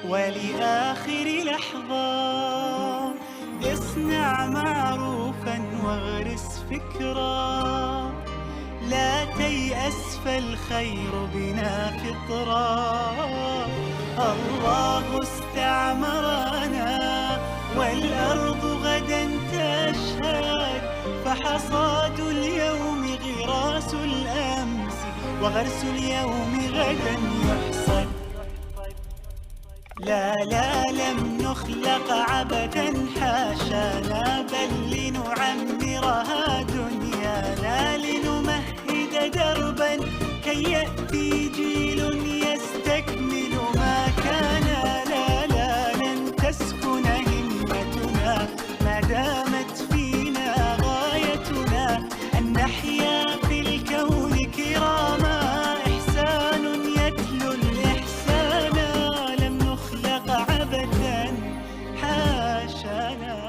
ولآخر لحظة. اصنع معروفا واغرس فكرا، لا تيأس فالخير بنا فطرا. الله استعمرنا والأرض غدا تشهد، فحصاد اليوم غراس الأمس، وغرس اليوم غدا يحصد. لا لم نخلق عبثا حاشانا، بل لنعمرها دنيانا، لنمهد دربا كي يأتي جيل يستكمل ما كان. لا لن تسكن همتنا ما دامت فينا غايتنا، أن نحيا في الكون كراما، إحسان يتلو الإحسان، لم نخلق عبثا حاشانا.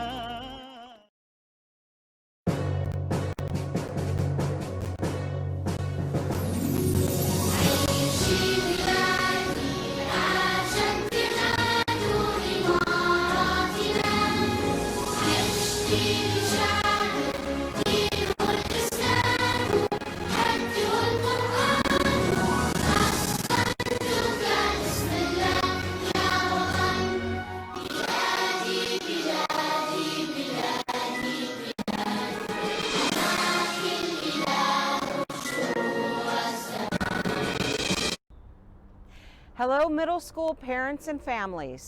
Hello, middle school parents and families.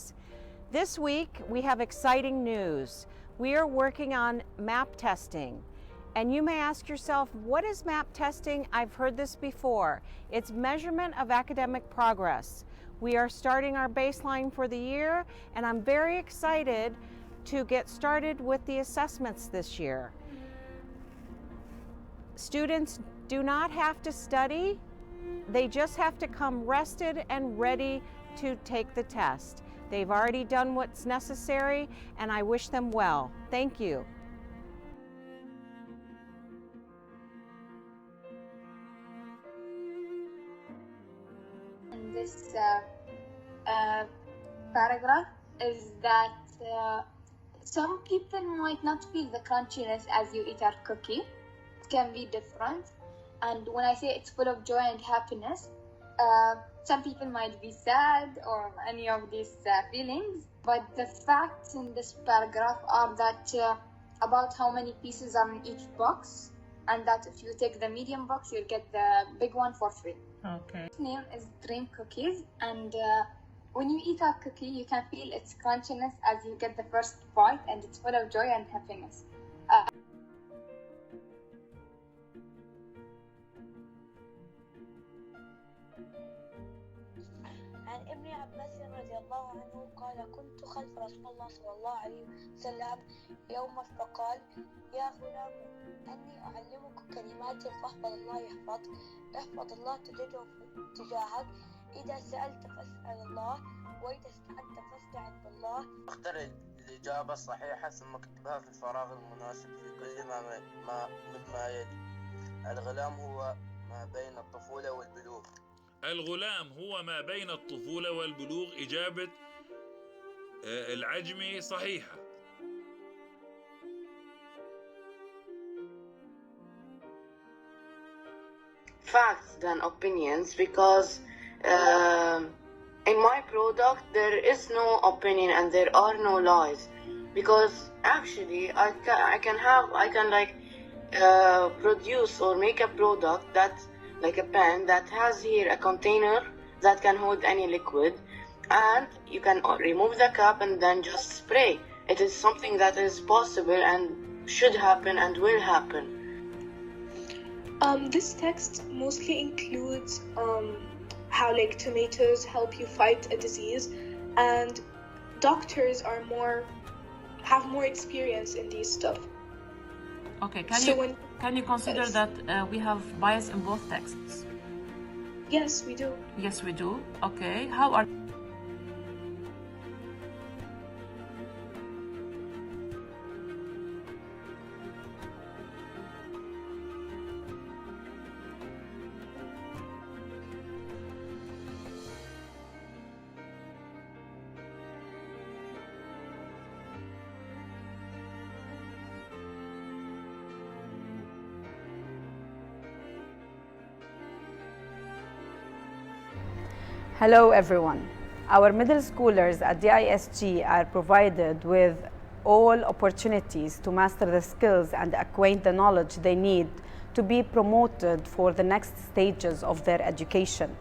This week we have exciting news. We are working on MAP testing. And you may ask yourself, what is MAP testing? I've heard this before. It's measurement of academic progress. We are starting our baseline for the year, and I'm very excited to get started with the assessments this year. Students do not have to study. They just have to come rested and ready to take the test. They've already done what's necessary, and I wish them well. Thank you. In this paragraph is that some people might not feel the crunchiness as you eat our cookie. It can be different. And when I say it's full of joy and happiness, some people might be sad or any of these feelings. But the facts in this paragraph are that about how many pieces are in each box, and that if you take the medium box, you'll get the big one for free. Okay. Its name is Dream Cookies, and when you eat a cookie, you can feel its crunchiness as you get the first bite, and it's full of joy and happiness. عن ابن عباس رضي الله عنه قال: كنت خلف رسول الله صلى الله عليه وسلم يوما فقال: يا غلام، أني أعلمك كلمات فاحفظ الله يحفظك، احفظ الله تجده تجاهك، إذا سألت فاسأل الله، وإذا استعنت فاستعن بالله. اختر الإجابة الصحيحة ثم اكتبها في الفراغ المناسب في كل مما يلي. الغلام هو ما بين الطفولة والبلوغ. الغلام هو ما بين الطفولة والبلوغ. إجابة العجمي صحيحة. Facts than opinions, because in my product there is no opinion and there are no lies, because actually I can produce or make a product that, like a pen that has here a container that can hold any liquid, and you can remove the cap and then just spray. It is something that is possible and should happen and will happen. This text mostly includes how like tomatoes help you fight a disease, and doctors have more experience in these stuff. Okay, can you consider that we have bias in both texts? Yes, we do. Yes, we do. Okay, how are Hello everyone. Our middle schoolers at DISG are provided with all opportunities to master the skills and acquire the knowledge they need to be promoted for the next stages of their education.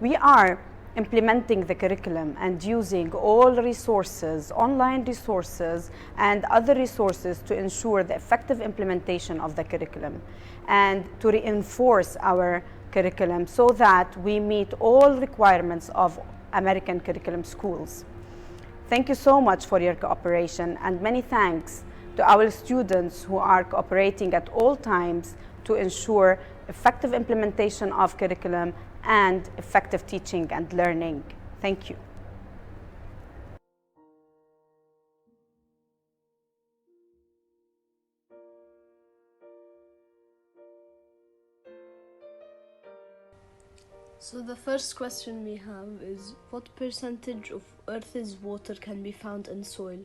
We are implementing the curriculum and using all resources, online resources and other resources to ensure the effective implementation of the curriculum and to reinforce our curriculum so that we meet all requirements of American curriculum schools. Thank you so much for your cooperation, and many thanks to our students who are cooperating at all times to ensure effective implementation of curriculum and effective teaching and learning. Thank you. So the first question we have is, what percentage of Earth's water can be found in soil?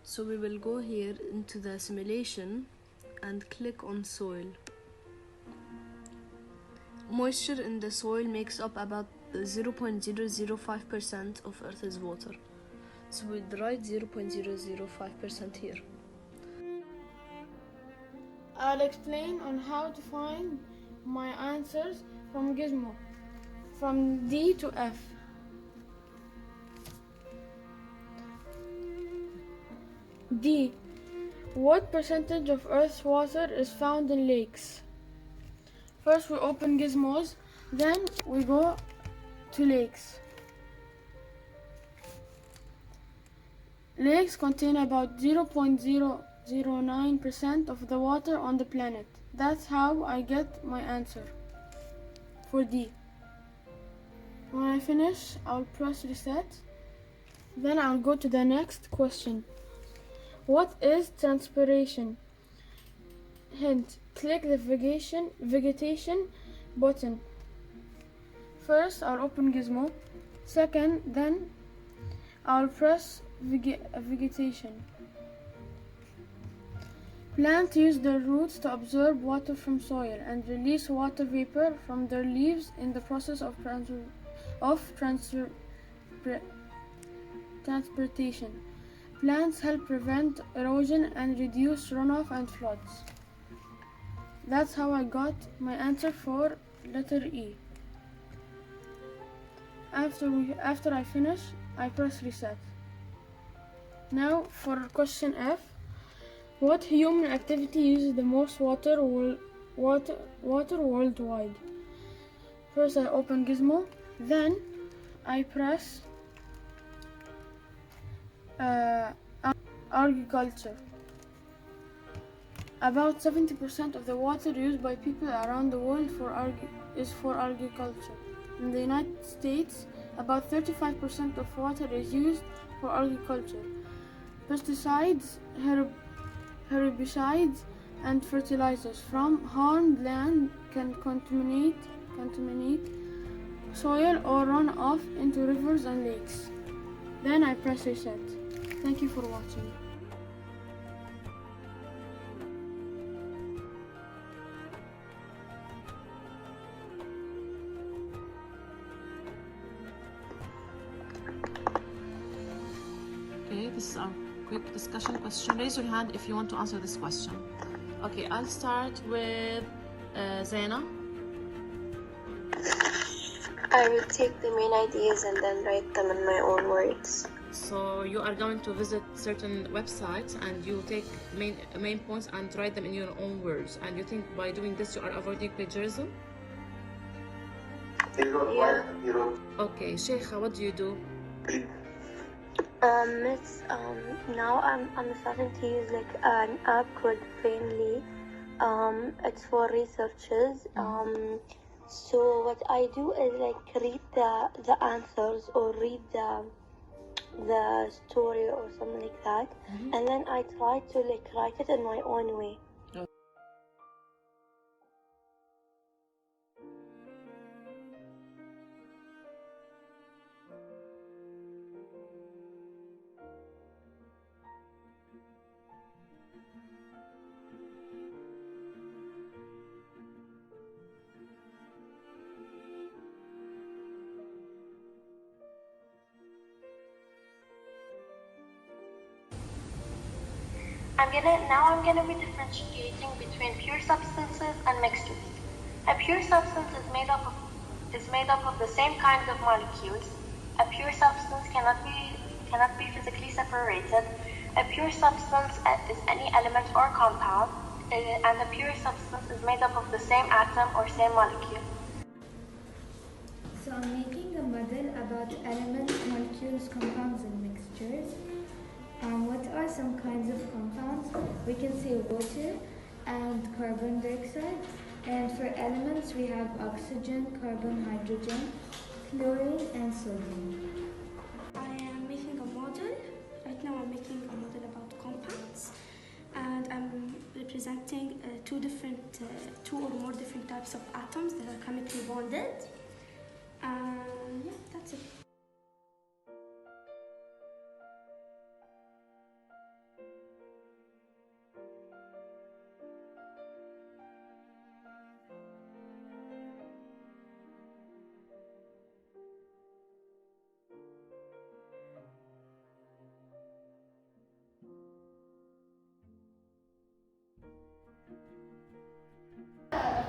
So we will go here into the simulation and click on soil. Moisture in the soil makes up about 0.005% of Earth's water. So we'd write 0.005% here. I'll explain on how to find my answers from Gizmo, from D to F. D. What percentage of Earth's water is found in lakes? First we open Gizmos, then we go to lakes. Lakes contain about 0.009% of the water on the planet. That's how I get my answer for D. When I finish, I'll press reset. Then I'll go to the next question. What is transpiration? Hint, click the vegetation button. First, I'll open Gizmo. Second, then I'll press vegetation. Plants use their roots to absorb water from soil and release water vapor from their leaves in the process of transportation. Plants help prevent erosion and reduce runoff and floods. That's how I got my answer for letter E. After I finish, I press reset. Now for question F. What human activity uses the most water worldwide? First I open Gizmo, then I press agriculture. About 70% of the water used by people around the world is for agriculture. In the United States, about 35% of water is used for agriculture. Pesticides, herbicides, and fertilizers from harmed land can contaminate soil or run off into rivers and lakes. Then I press reset. Thank you for watching. Okay, this is our quick discussion question. Raise your hand if you want to answer this question. Okay, I'll start with Zaina. I will take the main ideas and then write them in my own words. So you are going to visit certain websites and you take main points and write them in your own words. And you think by doing this you are avoiding plagiarism? Yeah. Okay, Sheikha, what do you do? Now I'm starting to use like an app called Brainly. It's for researchers. So what I do is like read the answers or read the story or something like that, and then I try to like write it in my own way. I'm gonna be differentiating between pure substances and mixtures. A pure substance is made up of the same kind of molecules. A pure substance cannot be physically separated. A pure substance is any element or compound, and a pure substance is made up of the same atom or same molecule. So I'm making a model about elements, molecules, compounds, and mixtures. What are some kinds of compounds? We can say water and carbon dioxide. And for elements, we have oxygen, carbon, hydrogen, chlorine, and sodium. I am making a model. Right now I'm making a model about compounds. And I'm representing two or more different types of atoms that are chemically bonded. Yeah, that's it.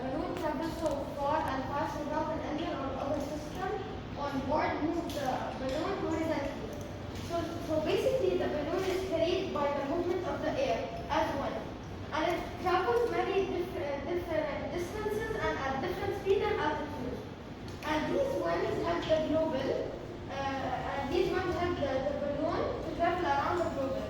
Balloon travels so far and passes without an engine or other system on board moves the balloon horizontally. So basically the balloon is carried by the movement of the air as one. And it travels many different distances and at different speed and altitude. And these winds help the global, and these winds help the balloon to travel around the global.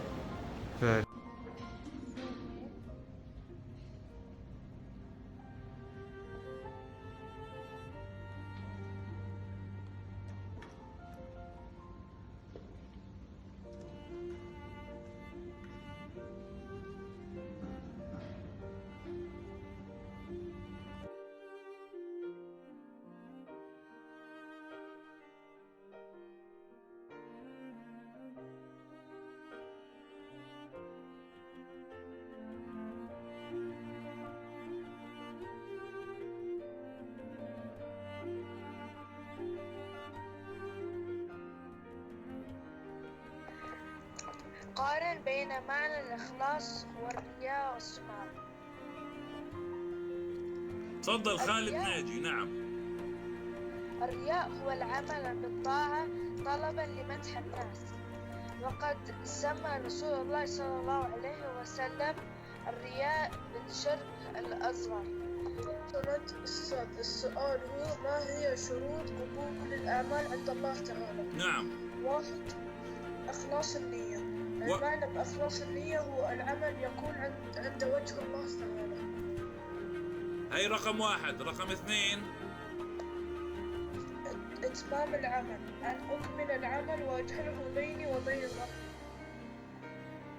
قارن بين معنى الإخلاص والرياء والسمعة. تفضل خالد ناجي. نعم. الرياء هو العمل بالطاعة طلبا لمدح الناس، وقد سمى رسول الله صلى الله عليه وسلم الرياء بالشرك الأصغر. السؤال هو: ما هي شروط قبول الأعمال عند الله تعالى؟ نعم. 1. إخلاص النية. المعنى بإخلاص النية هو العمل يكون عند وجه الله تعالى. هاي رقم 1. رقم 2: إتمام العمل، أن أكمل العمل وأجعله بيني وبين الله.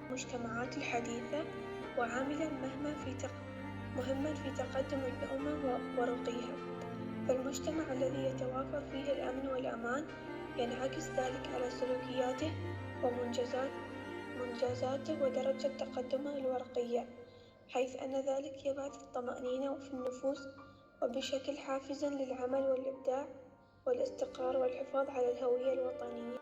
المجتمعات الحديثة وعاملا مهما في تقدم الأمم ورقيها. فالمجتمع الذي يتوافر فيه الأمن والأمان ينعكس ذلك على سلوكياته ومنجزاته ودرجة تقدمه الورقية، حيث أن ذلك يبعث الطمأنينة في النفوس وبشكل حافز للعمل والإبداع والاستقرار والحفاظ على الهوية الوطنية.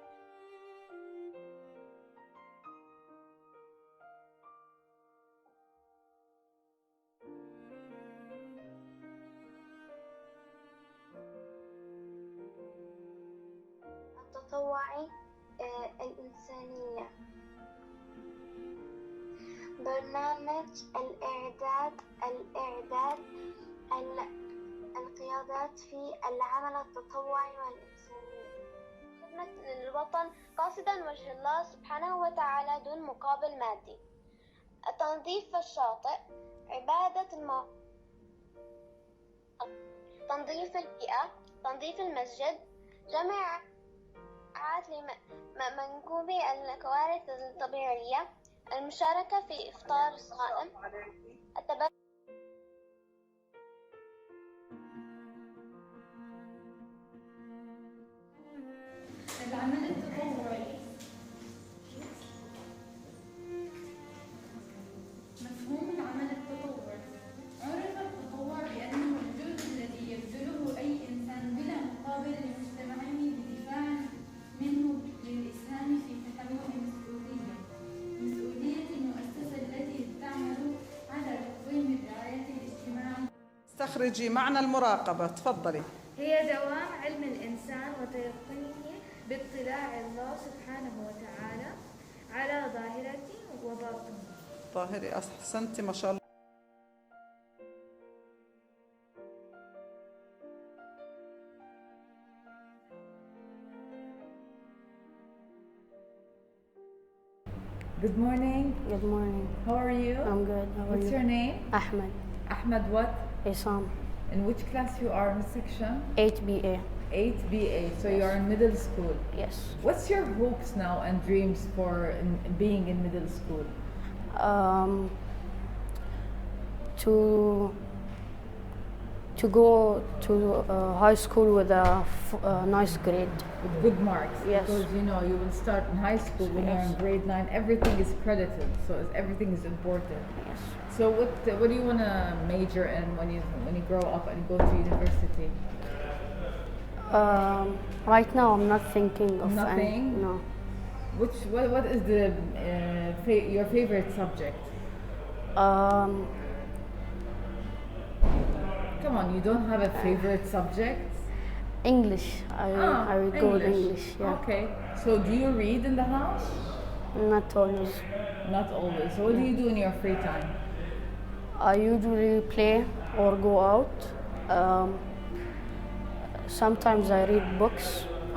التطوعي الإنسانية. برنامج الإعداد القيادات في العمل التطوعي والإنساني، خدمة للوطن قاصدا وجه الله سبحانه وتعالى دون مقابل مادي. تنظيف الشاطئ، عبادة تنظيف البيئة، تنظيف المسجد، جمع لمنكوب الكوارث الطبيعية، المشاركة في إفطار الصائم، العمل التطوعي. مفهوم العمل التطوعي: عرف التطوع بأنه الجهد الذي يبذله أي إنسان بلا مقابل لمجتمعه بدفاع منه للإسهام في تحمل مسؤولية المؤسسة التي استخرجي معنى المراقبة. تفضلي. هي دوام علم الإنسان وتيقنه باطلاع الله سبحانه وتعالى على ظاهرته وباطنه. ظاهري، أحسنتي ما شاء الله. Good morning. Good morning. How are you? I'm good. How are What's you? your name? Ahmed. Ahmed what? Isam. In which class you are in section? 8BA. 8BA. So Yes. you are in middle school. Yes. What's your hopes now and dreams for being in middle school? To go to high school with a nice grade. With good marks. Yes. Because you know you will start in high school when you're in grade 9. Everything is credited, so everything is important. Yes. So what do you want to major in when you grow up and go to university? Right now I'm not thinking of Nothing? No. What is the your favorite subject? Come on, you don't have a favorite subject? English. I would go with English. Yeah. Okay. So do you read in the house? Not always. Not always. So what do you do in your free time? I usually play or go out. Sometimes I read books.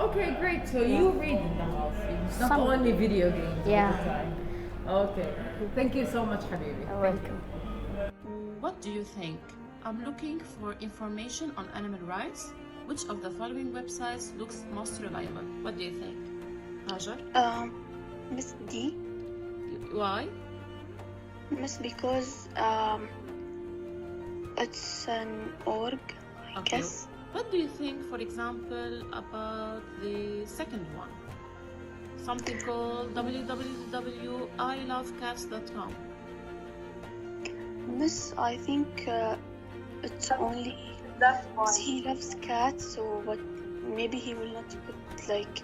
Okay, great. So you read in the house. It's not only video games all the time. Okay. Thank you so much, Habibi. You're welcome. What do you think? I'm looking for information on animal rights. Which of the following websites looks most reliable? What do you think? Hajar? Miss D. Why? Miss, because it's an org, I guess. What do you think, for example, about the second one? Something called www.ilovecats.com. Miss, I think it's only he loves cats, so but maybe he will not put like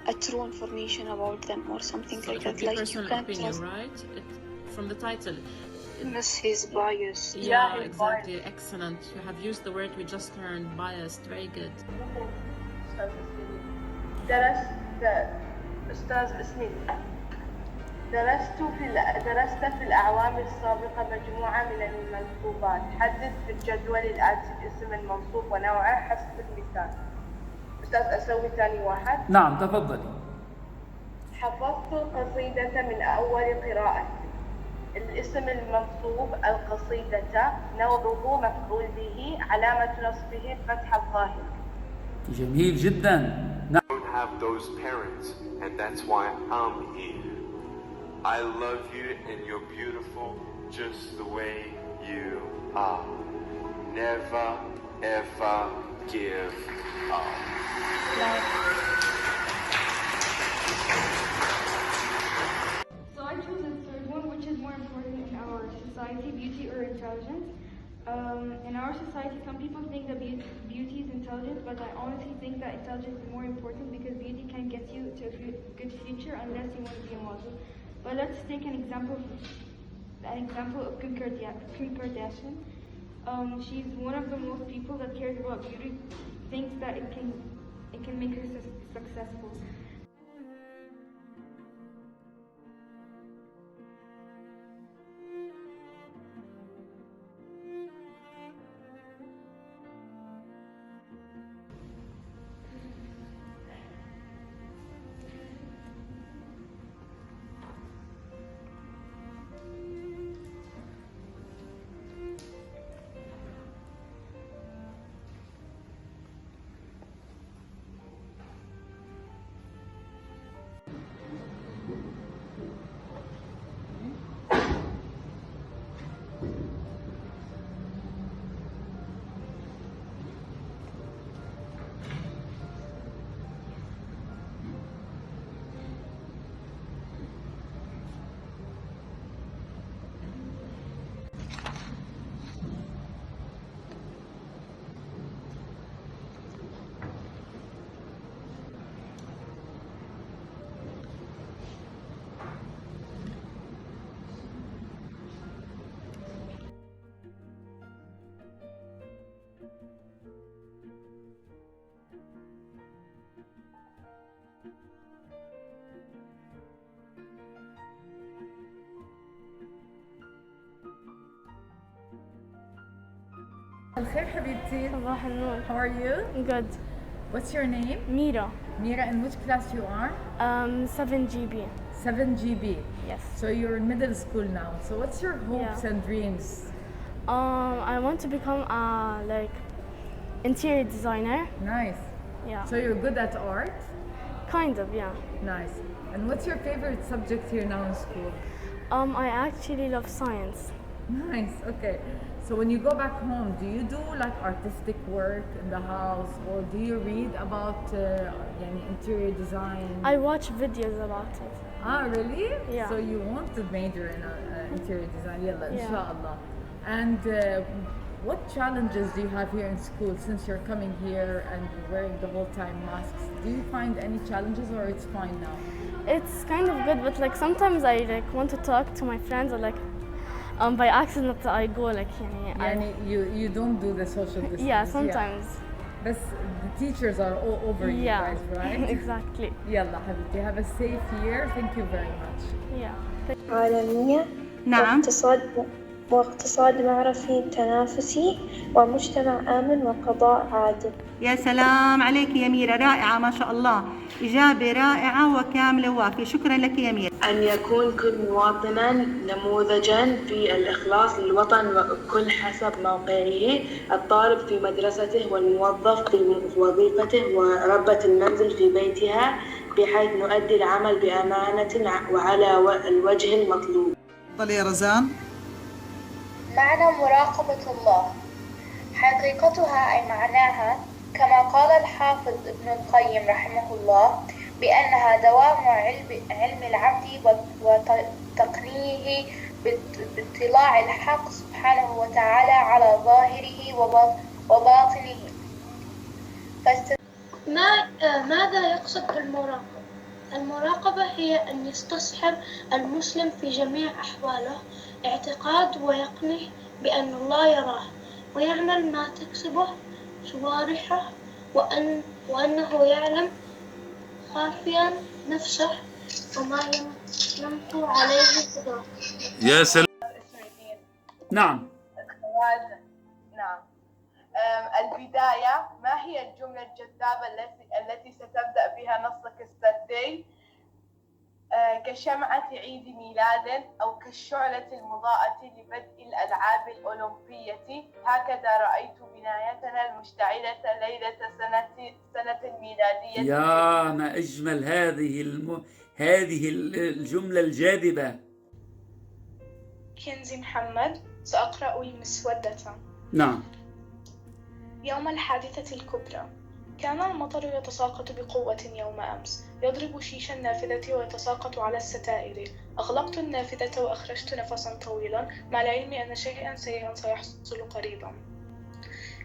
a true information about them or something So like it that. would be Like you personal can't opinion, trust. right? From the title. Miss, he's biased. Yeah, exactly. Excellent. You have used the word we just learned, biased. Very good. أستاذ اسمي درست في الأعوام السابقة مجموعة من المنصوبات. حدد في الجدول الآتي الاسم المنصوب ونوعه حسب المثال. أستاذ أسوي ثاني واحد؟ نعم تفضلي. حفظت القصيدة من أول قراءة. الاسم المنصوب القصيدة نوعه مفعول به علامة نصبه فتحة الظاهرة. جميل جدا. Don't have those parents, and that's why I'm here. I love you and you're beautiful just the way you are. Never ever give up. So I choose the third one, which is more important in our society, beauty or intelligence. In our society, some people think that beauty is intelligence, but I honestly think that intelligence is more important because beauty can get you to a good future unless you want to be a model. But let's take an example of Kim Kardashian. She's one of the most people that cares about beauty, thinks that it can make her successful. الخير حبيبتي. صباح النور. How are you? Good. What's your name? Mira. Mira, in which class you are? 7GB. 7GB. Yes. So you're in middle school now. So what's your hopes and dreams? I want to become like interior designer. Nice. Yeah. So you're good at art? Kind of, yeah. Nice. And what's your favorite subject here now in school? I actually love science. Nice. Okay. So when you go back home, do you do like artistic work in the house, or do you read about interior design? I watch videos about it. Ah, really? Yeah. So you want to major in interior design? Yalla, inshallah. And what challenges do you have here in school since you're coming here and wearing the whole time masks? Do you find any challenges, or it's fine now? It's kind of good, but like sometimes I like want to talk to my friends, or like by accident I go like you don't do the social distance. Yeah, sometimes. But the teachers are all over you guys, right? Exactly. يلا حبيبتي, have a safe year. Thank you very much. Yeah. عالمية. نعم. واقتصاد معرفي تنافسي ومجتمع آمن وقضاء عادل. يا سلام عليك يا ميرا، رائعة ما شاء الله، إجابة رائعة وكاملة ووافية. شكرا لك يا ميرا. أن يكون كل مواطنا نموذجا في الإخلاص للوطن وكل حسب موقعه، الطالب في مدرسته والموظف في وظيفته وربة المنزل في بيتها، بحيث نؤدي العمل بأمانة وعلى الوجه المطلوب. تفضلي يا رزان. معنى مراقبة الله حقيقتها أي معناها كما قال الحافظ ابن القيم رحمه الله بأنها دوام علم العبد وتقنيه باطلاع الحق سبحانه وتعالى على ظاهره وباطنه. ماذا يقصد بالمراقبة؟ المراقبة هي أن يستصحب المسلم في جميع أحواله اعتقاد ويقنه بأن الله يراه ويعمل ما تكسبه جوارحه وأنه يعلم خافيا نفسه وما يمطو عليه قدره. يا سلام. نعم. نعم. البداية، ما هي الجملة الجذابة التي ستبدأ بها نصك السردي؟ كشمعة عيد ميلاد أو كالشعلة المضاءة لبدء الألعاب الأولمبية، هكذا رأيت بنايتنا المشتعلة ليلة سنة الميلادية. يا ما أجمل هذه الجملة الجاذبة. كنزي محمد، سأقرأ المسودة. نعم. يوم الحادثة الكبرى، كان المطر يتساقط بقوة يوم أمس، يضرب شيش النافذة ويتساقط على الستائر. أغلقت النافذة وأخرجت نفسا طويلا مع العلم أن شيئا سيئا سيحصل قريبا.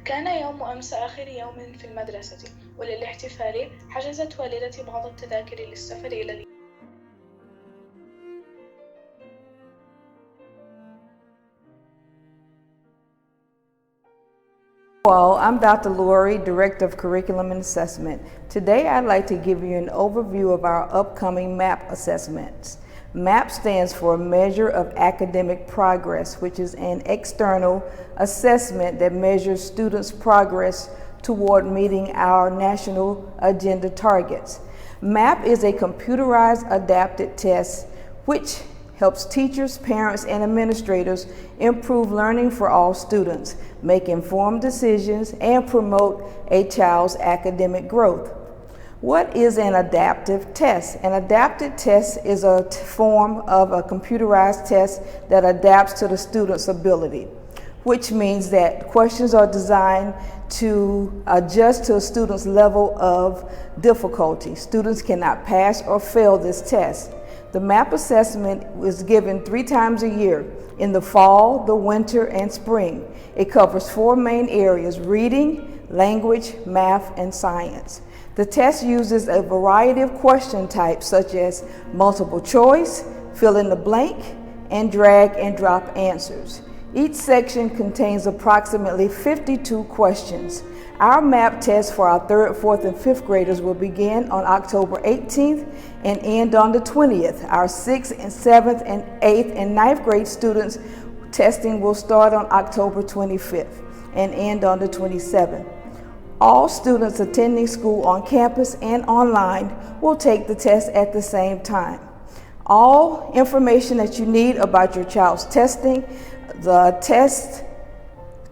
كان يوم أمس آخر يوم في المدرسة، وللاحتفال حجزت والدتي بعض التذاكر للسفر إلى Hello, I'm Dr. Lori, Director of Curriculum and Assessment. Today I'd like to give you an overview of our upcoming MAP assessments. MAP stands for Measure of Academic Progress, which is an external assessment that measures students' progress toward meeting our national agenda targets. MAP is a computerized adapted test which helps teachers, parents, and administrators improve learning for all students, make informed decisions, and promote a child's academic growth. What is an adaptive test? An adaptive test is a form of a computerized test that adapts to the student's ability, which means that questions are designed to adjust to a student's level of difficulty. Students cannot pass or fail this test. The MAP assessment is given 3 times a year, in the fall, the winter, and spring. It covers 4 main areas: reading, language, math, and science. The test uses a variety of question types such as multiple choice, fill in the blank, and drag and drop answers. Each section contains approximately 52 questions. Our MAP test for our 3rd, 4th, and 5th graders will begin on October 18th and end on the 20th. Our 6th and 7th and 8th and 9th grade students testing will start on October 25th. and end on the 27th. All students attending school on campus and online will take the test at the same time. All information that you need about your child's testing, the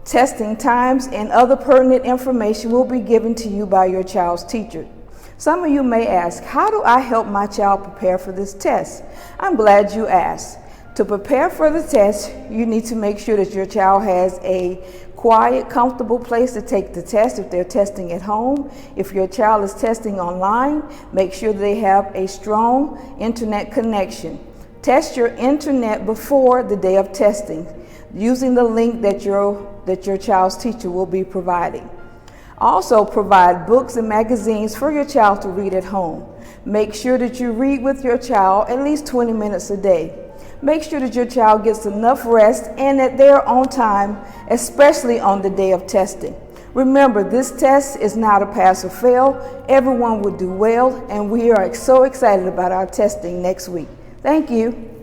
testing times, and other pertinent information will be given to you by your child's teacher. Some of you may ask, how do I help my child prepare for this test? I'm glad you asked. To prepare for the test, you need to make sure that your child has a quiet, comfortable place to take the test if they're testing at home. If your child is testing online, make sure they have a strong internet connection. Test your internet before the day of testing, using the link that your child's teacher will be providing. Also, provide books and magazines for your child to read at home. Make sure that you read with your child at least 20 minutes a day. Make sure that your child gets enough rest and that they are on time, especially on the day of testing. Remember, this test is not a pass or fail. Everyone will do well, and we are so excited about our testing next week. Thank you.